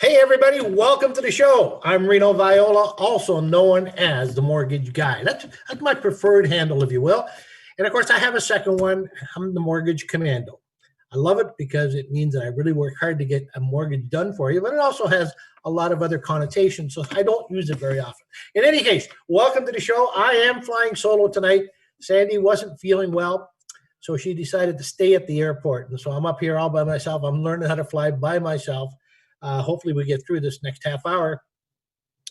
Hey, everybody, welcome to the show. I'm Reno Viola, also known as the Mortgage Guy. That's my preferred handle, if you will. And of course, I have a second one. I'm the Mortgage Commando. I love it because it means that I really work hard to get a mortgage done for you, but it also has a lot of other connotations, so I don't use it very often. In any case, welcome to the show. I am flying solo tonight. Sandy wasn't feeling well, so she decided to stay at the airport. And so I'm up here all by myself. I'm learning how to fly by myself. Hopefully we get through this next half hour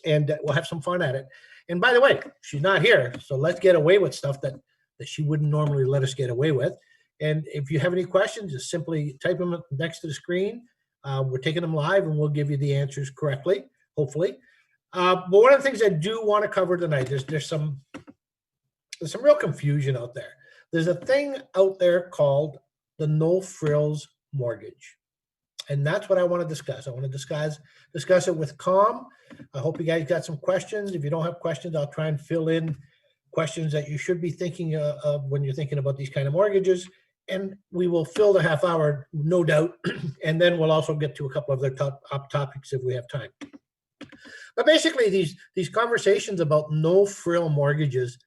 and we'll have some fun at it. And by the way, she's not here, so let's get away with stuff that she wouldn't normally let us get away with. And if you have any questions, just simply type them next to the screen. We're taking them live and we'll give you the answers correctly, hopefully. But one of the things I do want to cover tonight, there's some real confusion out there. There's a thing out there called the no frills mortgage. And that's what I want to discuss. I want to discuss it with calm. I hope you guys got some questions. If you don't have questions, I'll try and fill in questions that you should be thinking of when you're thinking about these kind of mortgages. And we will fill the half hour, no doubt. And then we'll also get to a couple of other top topics if we have time. But basically, these conversations about no frill mortgages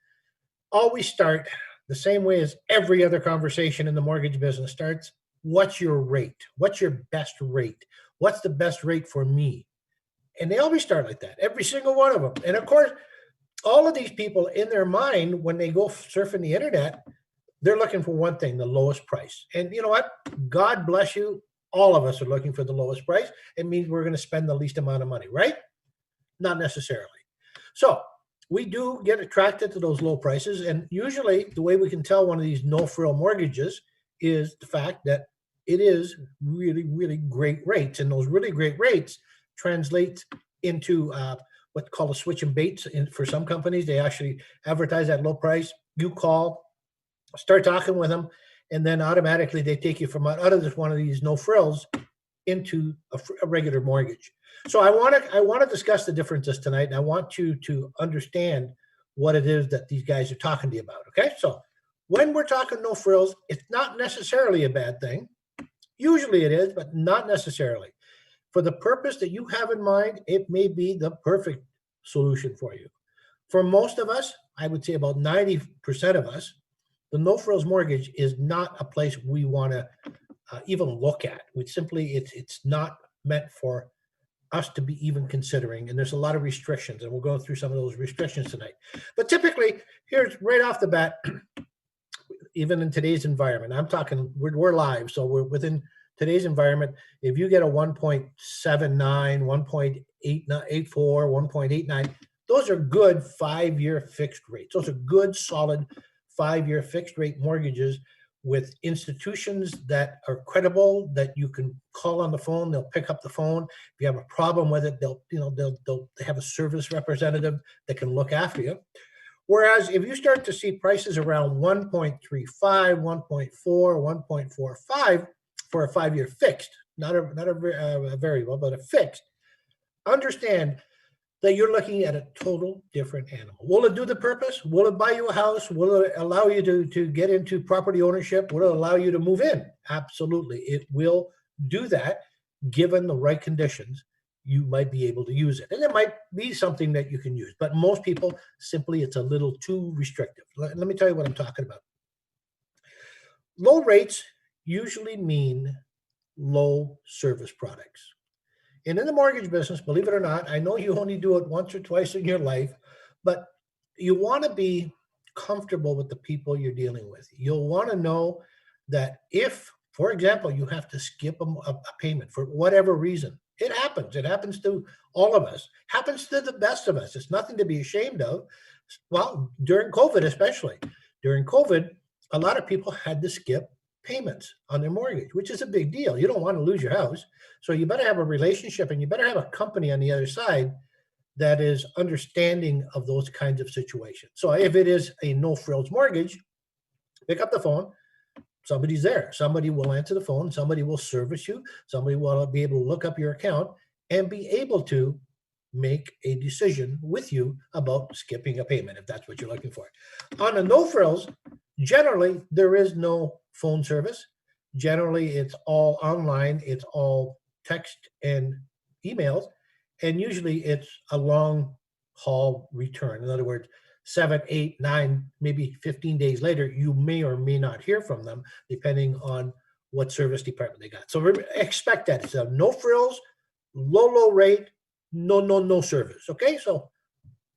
always start the same way as every other conversation in the mortgage business starts. What's your rate? What's your best rate? What's the best rate for me? And they always start like that, every single one of them. And of course, all of these people in their mind, when they go surfing the internet, they're looking for one thing, the lowest price. And you know what? God bless you. All of us are looking for the lowest price. It means we're going to spend the least amount of money, right? Not necessarily. So we do get attracted to those low prices. And usually the way we can tell one of these no-frill mortgages is the fact that it is really, really great rates. And those really great rates translate into what's called a switch and baits. For some companies, they actually advertise at low price. You call, start talking with them, and then automatically they take you from out of this one of these no frills into a regular mortgage. So I want to discuss the differences tonight, and I want you to understand what it is that these guys are talking to you about. Okay, so when we're talking no frills, it's not necessarily a bad thing. Usually it is, but not necessarily. For the purpose that you have in mind, it may be the perfect solution for you. For most of us, I would say about 90% of us, the no frills mortgage is not a place we want to even look at. It's not meant for us to be even considering. And there's a lot of restrictions, and we'll go through some of those restrictions tonight. But typically, here's right off the bat, even in today's environment, I'm talking, we're live, so we're within today's environment. If you get a 1.79, 1.84, 1.89, those are good 5-year fixed rates. Those are good, solid 5-year fixed rate mortgages with institutions that are credible, that you can call on the phone. They'll pick up the phone. If you have a problem with it, they'll have a service representative that can look after you. Whereas if you start to see prices around 1.35, 1.4, 1.45 for a 5-year fixed, not a variable, but a fixed, understand that you're looking at a total different animal. Will it do the purpose? Will it buy you a house? Will it allow you to get into property ownership? Will it allow you to move in? Absolutely. It will do that given the right conditions. You might be able to use it. And it might be something that you can use. But most people, simply, it's a little too restrictive. Let me tell you what I'm talking about. Low rates usually mean low service products. And in the mortgage business, believe it or not, I know you only do it once or twice in your life, but you want to be comfortable with the people you're dealing with. You'll want to know that if, for example, you have to skip a payment for whatever reason, it happens. It happens to all of us. Happens to the best of us. It's nothing to be ashamed of. Well, during COVID especially. During COVID, a lot of people had to skip payments on their mortgage, which is a big deal. You don't want to lose your house. So you better have a relationship and you better have a company on the other side that is understanding of those kinds of situations. So if it is a no frills mortgage, pick up the phone. Somebody's there. Somebody will answer the phone. Somebody will service you. Somebody will be able to look up your account and be able to make a decision with you about skipping a payment, if that's what you're looking for. On a no frills, generally, there is no phone service. Generally, it's all online. It's all text and emails, and usually it's a long haul return. In other words, 7, 8, 9, maybe 15 days later, you may or may not hear from them, depending on what service department they got. So expect that. It's a no frills, low rate, no service. Okay, so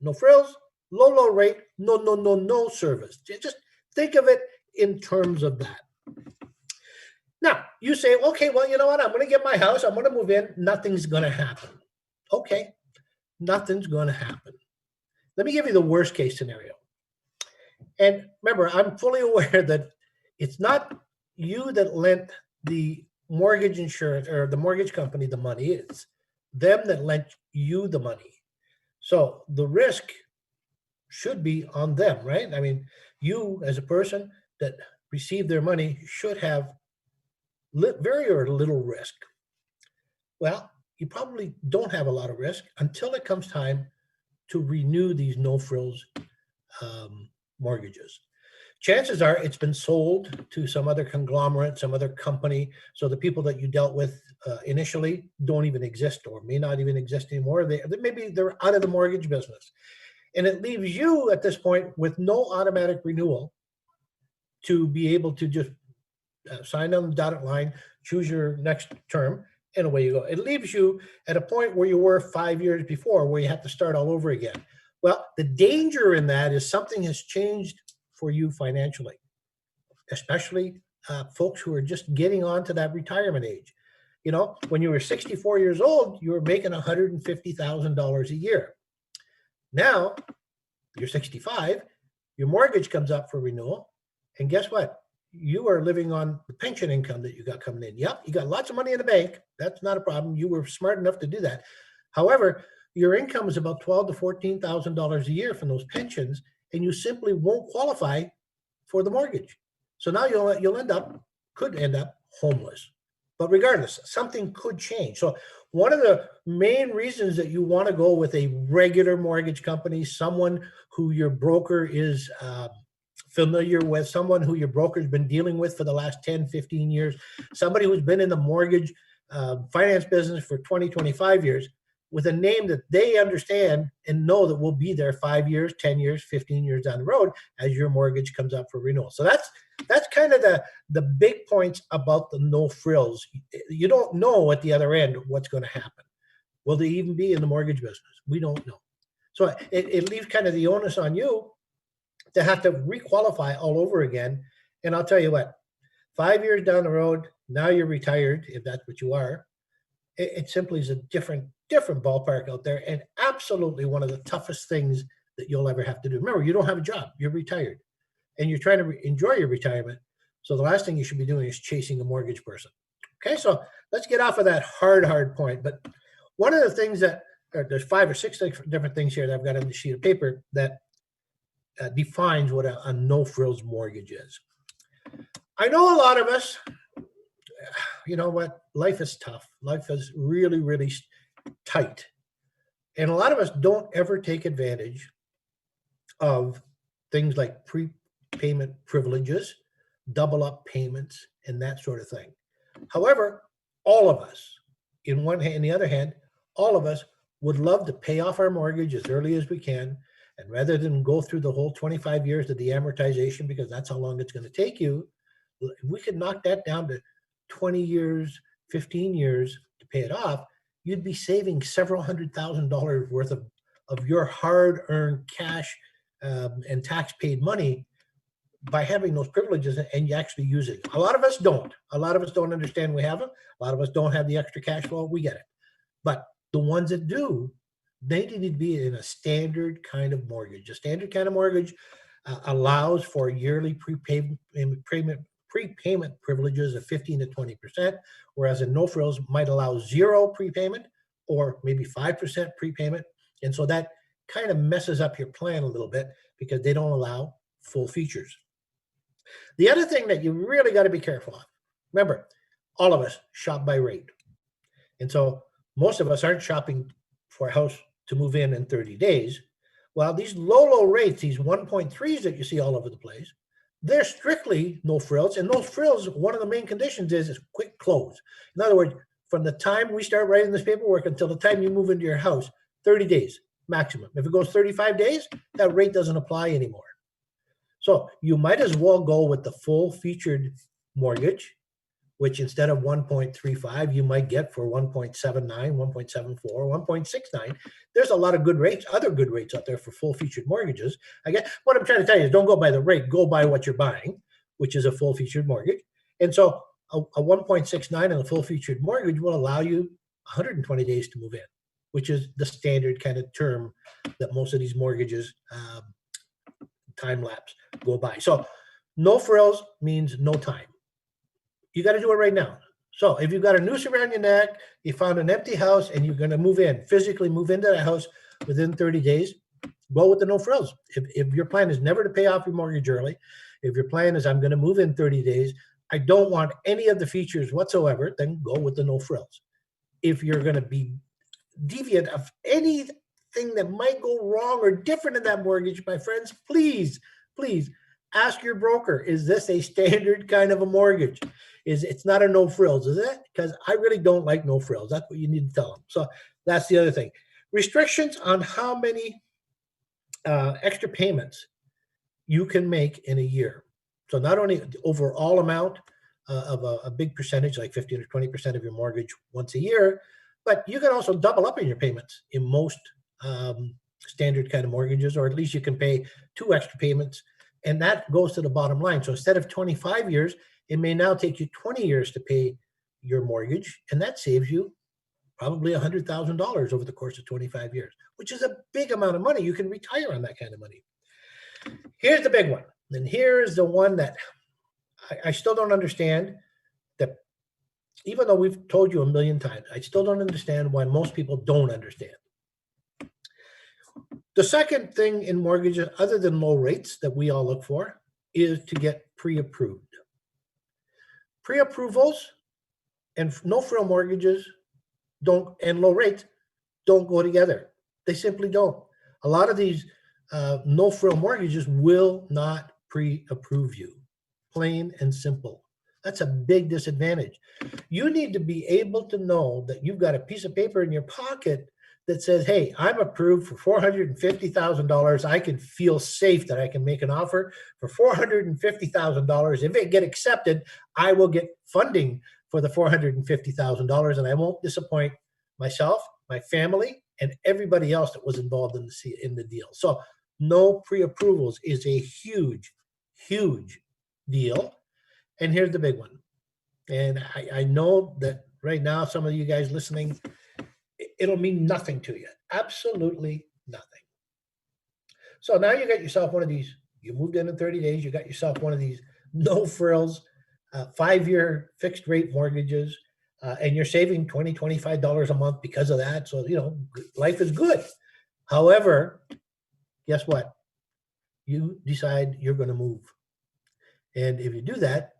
no frills, low rate, no service. Just think of it in terms of that. Now, you say, okay, well, you know what? I'm going to get my house. I'm going to move in. Nothing's going to happen. Okay, nothing's going to happen. Let me give you the worst case scenario. And remember, I'm fully aware that it's not you that lent the mortgage insurance or the mortgage company the money. It's them that lent you the money. So the risk should be on them, right? I mean, you as a person that received their money should have very or little risk. Well, you probably don't have a lot of risk until it comes time to renew these no-frills mortgages. Chances are it's been sold to some other conglomerate, some other company. So the people that you dealt with initially don't even exist or may not even exist anymore. Maybe they're out of the mortgage business. And it leaves you at this point with no automatic renewal to be able to just sign on the dotted line, choose your next term, and away you go. It leaves you at a point where you were 5 years before, where you have to start all over again. Well, the danger in that is something has changed for you financially, especially folks who are just getting on to that retirement age. You know, when you were 64 years old, you were making $150,000 a year. Now, you're 65, your mortgage comes up for renewal, and guess what? You are living on the pension income that you got coming in. Yep, you got lots of money in the bank. That's not a problem. You were smart enough to do that. However, your income is about $12,000 to $14,000 a year from those pensions, and you simply won't qualify for the mortgage. So now could end up homeless. But regardless, something could change. So one of the main reasons that you want to go with a regular mortgage company, someone who your broker is familiar with, someone who your broker's been dealing with for the last 10, 15 years, somebody who's been in the mortgage finance business for 20, 25 years, with a name that they understand and know that will be there 5 years, 10 years, 15 years down the road as your mortgage comes up for renewal. So that's kind of the big points about the no frills. You don't know at the other end what's going to happen. Will they even be in the mortgage business? We don't know. So it leaves kind of the onus on you to have to requalify all over again. And I'll tell you what, 5 years down the road, now you're retired, if that's what you are, it simply is a different ballpark out there, and absolutely one of the toughest things that you'll ever have to do. Remember, you don't have a job, you're retired, and you're trying to enjoy your retirement. So the last thing you should be doing is chasing a mortgage person. Okay, so let's get off of that hard point. But one of the things there's 5 or 6 different things here that I've got on the sheet of paper that defines what a no-frills mortgage is. I know a lot of us, you know what, life is tough. Life is really, really tight. And a lot of us don't ever take advantage of things like prepayment privileges, double up payments, and that sort of thing. However, all of us, in the other hand, all of us would love to pay off our mortgage as early as we can. And rather than go through the whole 25 years of the amortization, because that's how long it's going to take you, we could knock that down to 20 years, 15 years to pay it off. You'd be saving several $100,000 worth of your hard-earned cash and tax-paid money by having those privileges, and you actually use it. A lot of us don't. A lot of us don't understand we have them. A lot of us don't have the extra cash flow. We get it. But the ones that do, they need to be in a standard kind of mortgage. A standard kind of mortgage allows for yearly prepayment privileges of 15 to 20%, whereas a no-frills might allow 0 prepayment or maybe 5% prepayment. And so that kind of messes up your plan a little bit because they don't allow full features. The other thing that you really got to be careful of, remember, all of us shop by rate. And so most of us aren't shopping for a house to move in 30 days. Well, these low rates, these 1.3s that you see all over the place, they're strictly no frills. And those frills, one of the main conditions is quick close. In other words, from the time we start writing this paperwork until the time you move into your house, 30 days maximum. If it goes 35 days, that rate doesn't apply anymore. So you might as well go with the full featured mortgage, which instead of 1.35, you might get for 1.79, 1.74, 1.69. There's a lot of good rates, other good rates out there for full featured mortgages. I guess what I'm trying to tell you is don't go by the rate, go by what you're buying, which is a full featured mortgage. And so a 1.69 on a full featured mortgage will allow you 120 days to move in, which is the standard kind of term that most of these mortgages time lapse go by. So no frills means no time. You got to do it right now. So if you've got a noose around your neck, you found an empty house and you're going to move in, physically move into that house within 30 days, go with the no frills. If your plan is never to pay off your mortgage early, if your plan is I'm going to move in 30 days, I don't want any of the features whatsoever, then go with the no frills. If you're going to be deviant of anything that might go wrong or different in that mortgage, my friends, please ask your broker, is this a standard kind of a mortgage? It's not a no frills, is it? Because I really don't like no frills. That's what you need to tell them. So that's the other thing. Restrictions on how many extra payments you can make in a year. So not only the overall amount of a big percentage, like 15 or 20% of your mortgage once a year, but you can also double up in your payments in most standard kind of mortgages, or at least you can pay 2 extra payments, and that goes to the bottom line. So instead of 25 years, it may now take you 20 years to pay your mortgage, and that saves you probably $100,000 over the course of 25 years, which is a big amount of money. You can retire on that kind of money. Here's the big one, and here's the one that I still don't understand, that even though we've told you a million times, I still don't understand why most people don't understand. The second thing in mortgages, other than low rates that we all look for, is to get pre-approved. Pre-approvals and no frill mortgages don't, and low rates don't go together. They simply don't. A lot of these no frill mortgages will not pre-approve you, plain and simple. That's a big disadvantage. You need to be able to know that you've got a piece of paper in your pocket that says, hey, I'm approved for $450,000. I can feel safe that I can make an offer for $450,000. If it get accepted, I will get funding for the $450,000, and I won't disappoint myself, my family, and everybody else that was involved in the deal. So no pre-approvals is a huge, huge deal. And here's the big one. And I know that right now, some of you guys listening, it'll mean nothing to you. Absolutely nothing. So now you got yourself one of these, you moved in 30 days, you got yourself one of these no frills, 5-year fixed rate mortgages, and you're saving $20, $25 a month because of that. So, life is good. However, guess what? You decide you're going to move. And if you do that,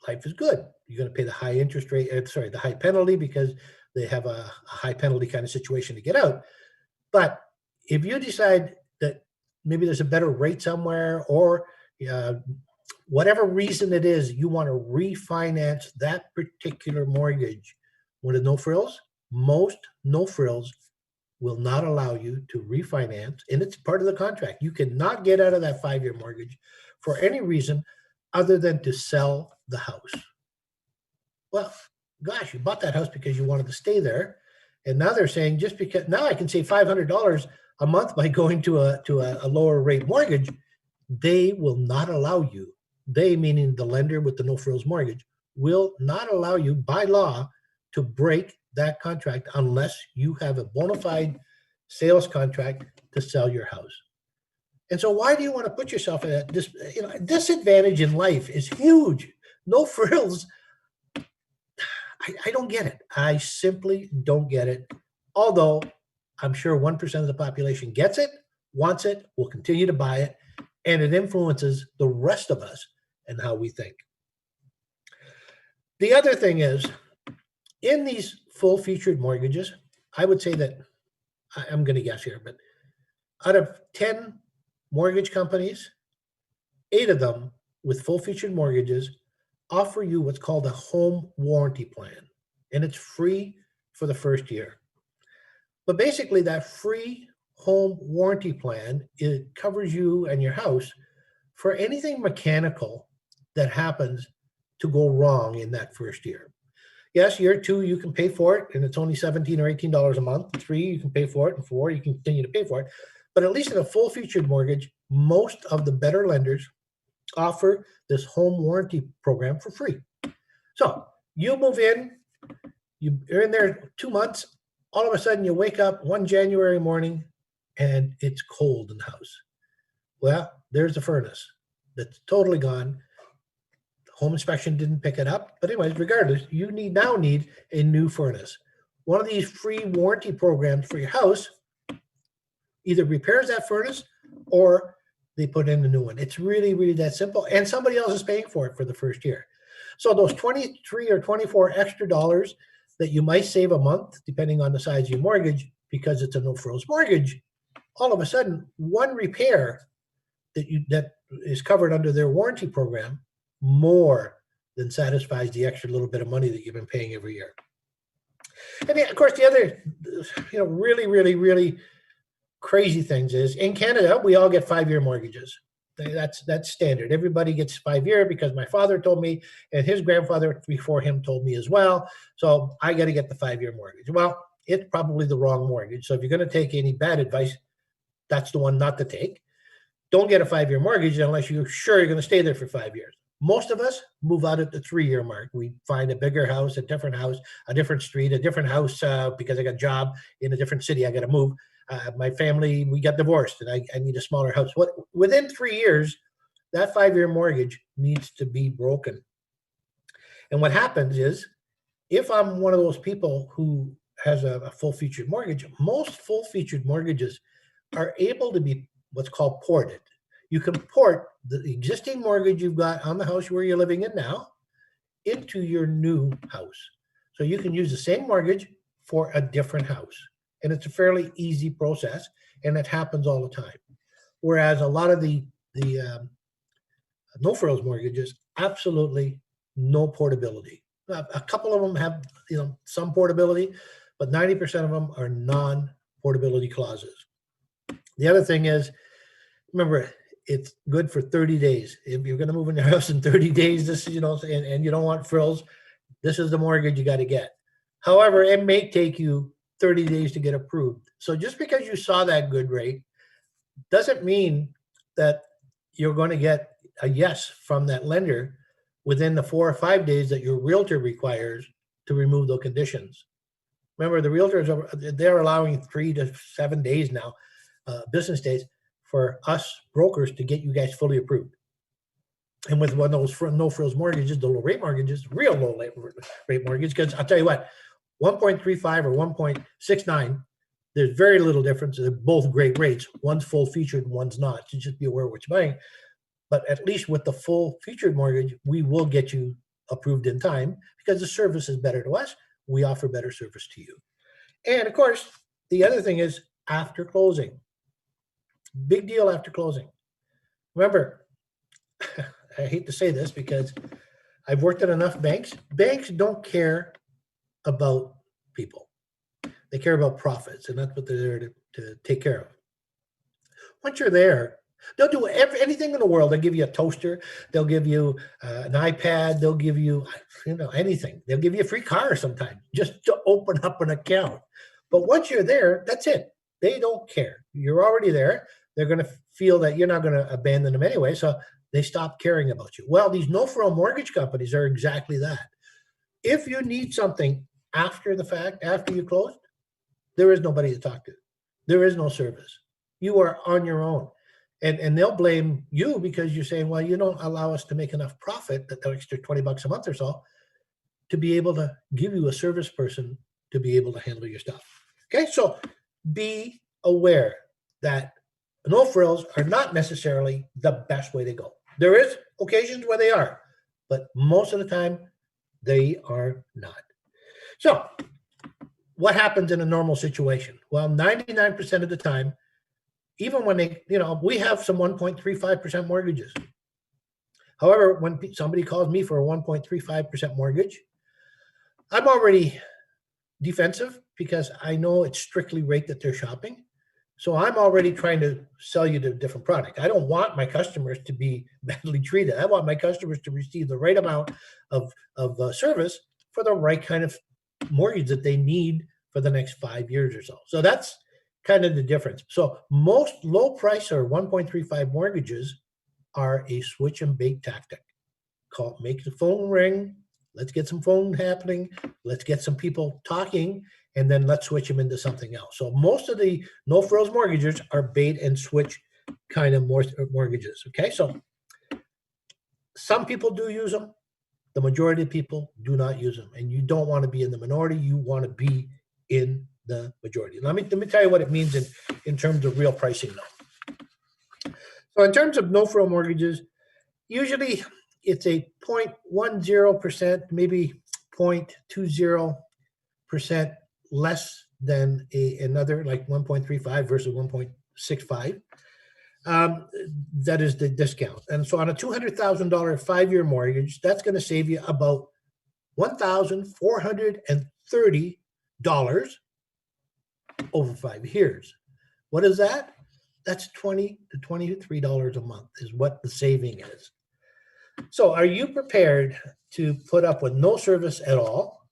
life is good. You're going to pay the high interest rate, the high penalty, because they have a high penalty kind of situation to get out. But if you decide that maybe there's a better rate somewhere, or whatever reason it is, you want to refinance that particular mortgage with a no frills, most no frills will not allow you to refinance, and it's part of the contract. You cannot get out of that 5-year mortgage for any reason other than to sell the house. Well, gosh, you bought that house because you wanted to stay there, and now they're saying just because now I can save $500 a month by going to a lower rate mortgage, they will not allow you. They, meaning the lender with the no frills mortgage, will not allow you by law to break that contract unless you have a bona fide sales contract to sell your house. And so why do you want to put yourself at this, disadvantage in life is huge. No frills. I don't get it. I simply don't get it. Although I'm sure 1% of the population gets it, wants it, will continue to buy it, and it influences the rest of us and how we think. The other thing is, in these full featured mortgages, I would say that, I'm going to guess here, but out of 10 mortgage companies, 8 of them with full featured mortgages offer you what's called a home warranty plan. and it's free for the first year. But basically, that free home warranty plan, it covers you and your house for anything mechanical that happens to go wrong in that first year. Yes, year 2, you can pay for it, and it's only $17 or $18 a month. 3, you can pay for it, and 4, you can continue to pay for it. But at least in a full-featured mortgage, most of the better lenders offer this home warranty program for free. So you move in, you're in there 2 months, all of a sudden you wake up one January morning and it's cold in the house. Well, there's the furnace that's totally gone. Home inspection didn't pick it up. But anyways, regardless, you now need a new furnace. One of these free warranty programs for your house either repairs that furnace or they put in a new one. It's really, really that simple. And somebody else is paying for it for the first year. So those 23 or 24 extra dollars that you might save a month, depending on the size of your mortgage, because it's a no-frills mortgage, all of a sudden, one repair that is covered under their warranty program more than satisfies the extra little bit of money that you've been paying every year. And of course, the other, really, really, really crazy things is in Canada, we all get 5-year mortgages. That's standard. Everybody gets 5-year because my father told me, and his grandfather before him told me as well. So I got to get the 5-year mortgage. Well, it's probably the wrong mortgage. So if you're going to take any bad advice, that's the one not to take. Don't get a 5-year mortgage unless you're sure you're going to stay there for 5 years. Most of us move out at the 3-year mark. We find a bigger house, a different street, a different house because I got a job in a different city. I got to move. My family, we got divorced, and I need a smaller house. Within 3 years, that 5-year mortgage needs to be broken. And what happens is, if I'm one of those people who has a full-featured mortgage, most full-featured mortgages are able to be what's called ported. You can port the existing mortgage you've got on the house where you're living in now into your new house. So you can use the same mortgage for a different house. And it's a fairly easy process, and it happens all the time. Whereas a lot of the no-frills mortgages, absolutely no portability. A couple of them have some portability, but 90% of them are non-portability clauses. The other thing is, remember, it's good for 30 days. If you're going to move in your house in 30 days, this is, and you don't want frills, this is the mortgage you got to get. However, it may take you 30 days to get approved. So just because you saw that good rate doesn't mean that you're going to get a yes from that lender within the 4 or 5 days that your realtor requires to remove those conditions. Remember, the realtors, they're allowing 3 to 7 days now, business days, for us brokers to get you guys fully approved. And with one of those no-frills mortgages, the low-rate mortgages, real low-rate mortgage, because I'll tell you what, 1.35 or 1.69, there's very little difference. They're both great rates. One's full-featured, one's not. So just be aware of what you're buying. But at least with the full-featured mortgage, we will get you approved in time because the service is better to us. We offer better service to you. And, of course, the other thing is after closing. Big deal after closing. Remember, I hate to say this because I've worked at enough banks. Banks don't care about people. They care about profits, and that's what they're there to take care of. Once you're there, they'll do anything in the world. They'll give you a toaster. They'll give you an iPad. They'll give you, anything. They'll give you a free car sometimes just to open up an account. But once you're there, that's it. They don't care. You're already there. They're going to feel that you're not going to abandon them anyway, so they stop caring about you. Well, these no-frill mortgage companies are exactly that. If you need something after the fact, after you closed, there is nobody to talk to. There is no service. You are on your own. And they'll blame you because you're saying, well, you don't allow us to make enough profit, that extra $20 a month or so, to be able to give you a service person to be able to handle your stuff. Okay, so be aware that no frills are not necessarily the best way to go. There is occasions where they are, but most of the time they are not. So what happens in a normal situation? Well, 99% of the time, even when they, we have some 1.35% mortgages. However, when somebody calls me for a 1.35% mortgage, I'm already defensive because I know it's strictly rate that they're shopping. So I'm already trying to sell you the different product. I don't want my customers to be badly treated. I want my customers to receive the right amount of service for the right kind of mortgage that they need for the next 5 years or so. So that's kind of the difference. So most low price or 1.35 mortgages are a switch and bait tactic. Make the phone ring. Let's get some phone happening. Let's get some people talking, and then let's switch them into something else. So most of the no frills mortgages are bait and switch kind of mortgages. Okay, so some people do use them. The majority of people do not use them, and you don't want to be in the minority. You want to be in the majority. Let me tell you what it means in terms of real pricing, though. So in terms of no frill mortgages, usually it's a 0.10%, maybe 0.20% less than another, like 1.35 versus 1.65. That is the discount. And so on a $200,000 5-year mortgage, that's going to save you about $1,430 over 5 years. What is that? That's $20 to $23 a month is what the saving is. So are you prepared to put up with no service at all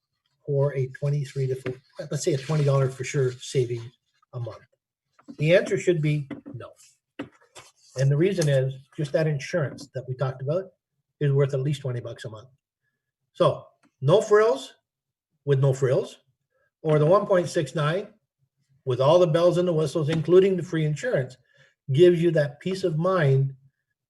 for a let's say a $20 for sure saving a month? The answer should be no. And the reason is just that insurance that we talked about is worth at least $20 a month. So no frills with no frills, or the 1.69 with all the bells and the whistles, including the free insurance, gives you that peace of mind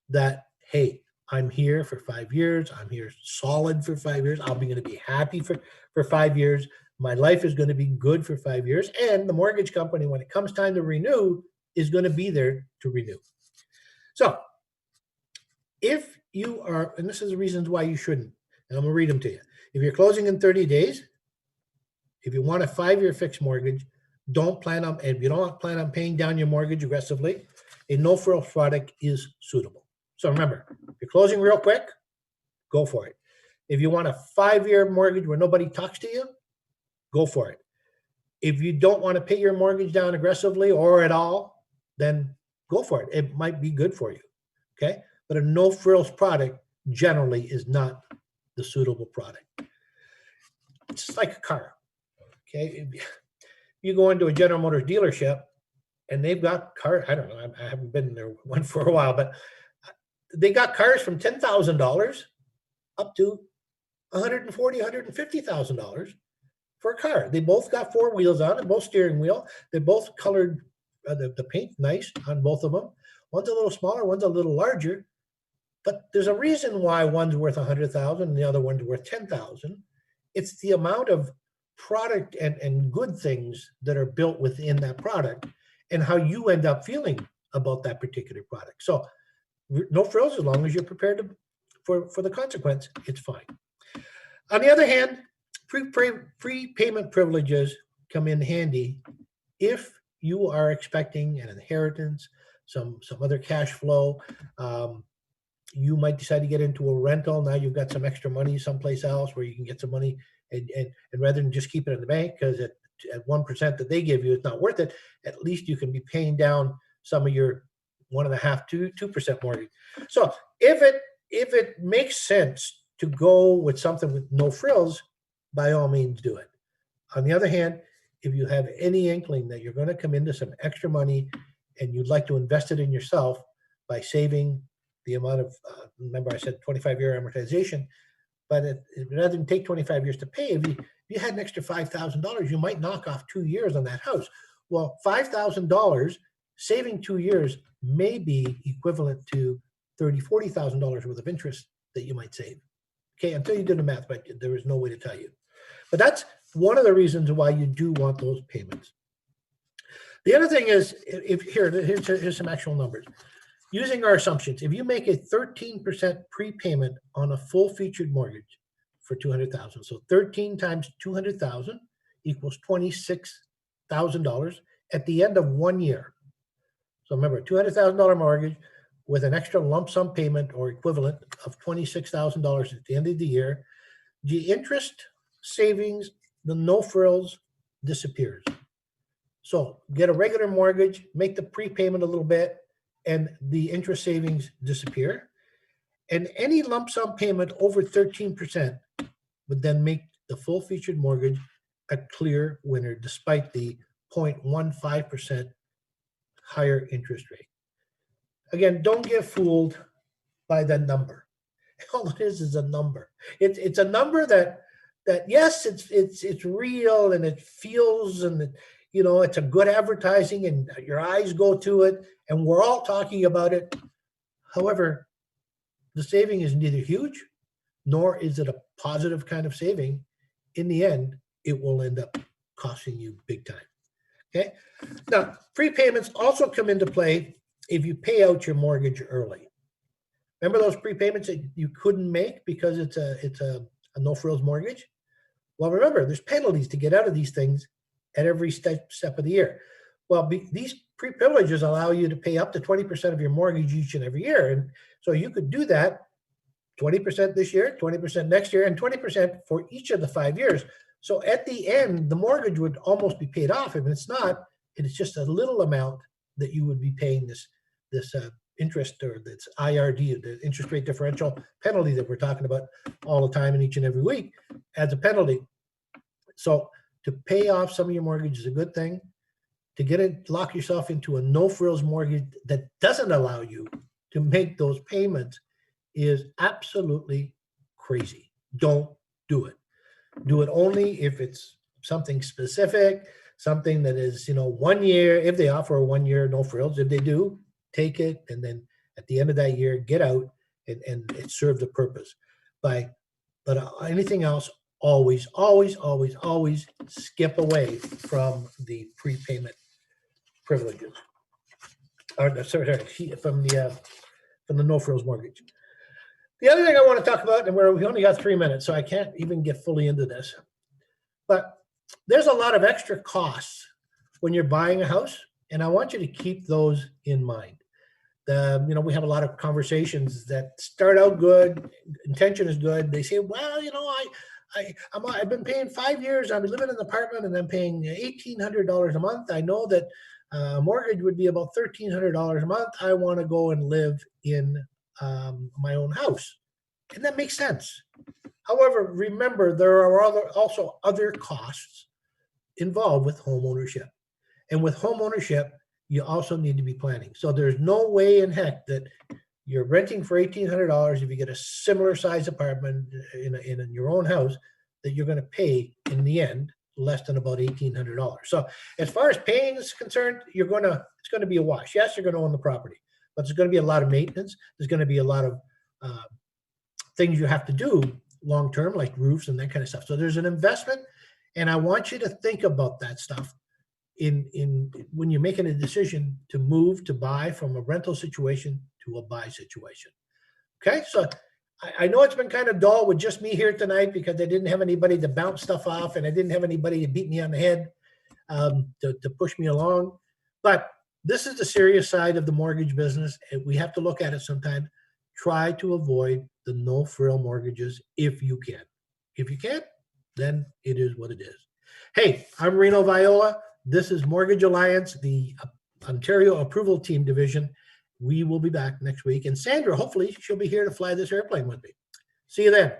that, hey, I'm here for 5 years. I'm here solid for 5 years. I'm going to be happy for 5 years. My life is going to be good for 5 years. And the mortgage company, when it comes time to renew, is going to be there to renew. So if you are, and this is the reasons why you shouldn't, and I'm going to read them to you. If you're closing in 30 days, if you want a 5-year fixed mortgage, if you don't plan on paying down your mortgage aggressively, a no-frill product is suitable. So remember, if you're closing real quick, go for it. If you want a 5-year mortgage where nobody talks to you, go for it. If you don't want to pay your mortgage down aggressively or at all, then go for it. It might be good for you, okay? But a no-frills product generally is not the suitable product. It's just like a car, okay? You go into a General Motors dealership and they've got cars, I don't know, I haven't been there one for a while, but they got cars from $10,000 up to $140,000, $150,000 for a car. They both got 4 wheels on it, both steering wheel. They both colored the paint nice on both of them. One's a little smaller, one's a little larger, but there's a reason why one's worth $100,000 and the other one's worth $10,000. It's the amount of product and good things that are built within that product and how you end up feeling about that particular product. So no frills, as long as you're prepared for the consequence, it's fine. On the other hand, prepayment privileges come in handy if you are expecting an inheritance, some other cash flow. You might decide to get into a rental. Now you've got some extra money someplace else where you can get some money, and rather than just keep it in the bank because at 1% that they give you, it's not worth it. At least you can be paying down some of your 1.5% to 2% mortgage. So if it makes sense to go with something with no frills, by all means do it. On the other hand, if you have any inkling that you're going to come into some extra money and you'd like to invest it in yourself by saving the amount of, remember I said 25-year amortization, but rather than take 25 years to pay, if you had an extra $5,000, you might knock off 2 years on that house. Well, $5,000, saving 2 years may be equivalent to $30,000, $40,000 worth of interest that you might save. Okay, until you do the math, but there is no way to tell you. But that's one of the reasons why you do want those payments. The other thing is, here's some actual numbers. Using our assumptions, if you make a 13% prepayment on a full featured mortgage for $200,000, so 13 times 200,000 equals $26,000 at the end of 1 year. So remember, $200,000 mortgage with an extra lump sum payment or equivalent of $26,000 at the end of the year. The interest savings, the no frills disappears. So get a regular mortgage, make the prepayment a little bit, and the interest savings disappear. And any lump sum payment over 13% would then make the full featured mortgage a clear winner despite the 0.15% higher interest rate. Again, don't get fooled by that number. All it is a number. It's a number that yes, it's real and it feels, and it's a good advertising and your eyes go to it and we're all talking about it. However, the saving is neither huge nor is it a positive kind of saving. In the end, it will end up costing you big time. Okay. Now, prepayments also come into play if you pay out your mortgage early. Remember those prepayments that you couldn't make because it's a no frills mortgage? Well, remember, there's penalties to get out of these things at every step of the year. Well, these pre-privileges allow you to pay up to 20% of your mortgage each and every year. And so you could do that 20% this year, 20% next year, and 20% for each of the 5 years. So at the end, the mortgage would almost be paid off. If it's not, it's just a little amount that you would be paying this interest, or this IRD, the interest rate differential penalty that we're talking about all the time and each and every week as a penalty. So to pay off some of your mortgage is a good thing. To lock yourself into a no frills mortgage that doesn't allow you to make those payments is absolutely crazy. Don't do it. Do it only if it's something specific, something that is, 1 year, if they offer a 1 year no frills. If they do, take it, and then at the end of that year, get out, and it served a purpose. But anything else, always skip away from the prepayment privileges. From the no frills mortgage. The other thing I want to talk about, and we only got 3 minutes, so I can't even get fully into this, but there's a lot of extra costs when you're buying a house, and I want you to keep those in mind. We have a lot of conversations that start out good, intention is good. They say, well, I've been paying 5 years, I've been living in an apartment, and I'm paying $1,800 a month. I know that a mortgage would be about $1,300 a month. I want to go and live in my own house. And that makes sense. However, remember, there are also other costs involved with home ownership. And with home ownership, you also need to be planning. So there's no way in heck that you're renting for $1,800 if you get a similar size apartment in your own house that you're going to pay in the end less than about $1,800. So as far as paying is concerned, it's going to be a wash. Yes, you're going to own the property, but there's going to be a lot of maintenance. There's going to be a lot of things you have to do long term, like roofs and that kind of stuff. So there's an investment, and I want you to think about that stuff when you're making a decision to move, to buy from a rental situation to a buy situation. Okay, so I know it's been kind of dull with just me here tonight because I didn't have anybody to bounce stuff off, and I didn't have anybody to beat me on the head to push me along. But this is the serious side of the mortgage business, and we have to look at it sometimes. Try to avoid the no frill mortgages if you can. If you can't, then it is what it is. Hey, I'm Reno Viola. This is Mortgage Alliance, the Ontario Approval Team Division. We will be back next week. And Sandra, hopefully she'll be here to fly this airplane with me. See you then.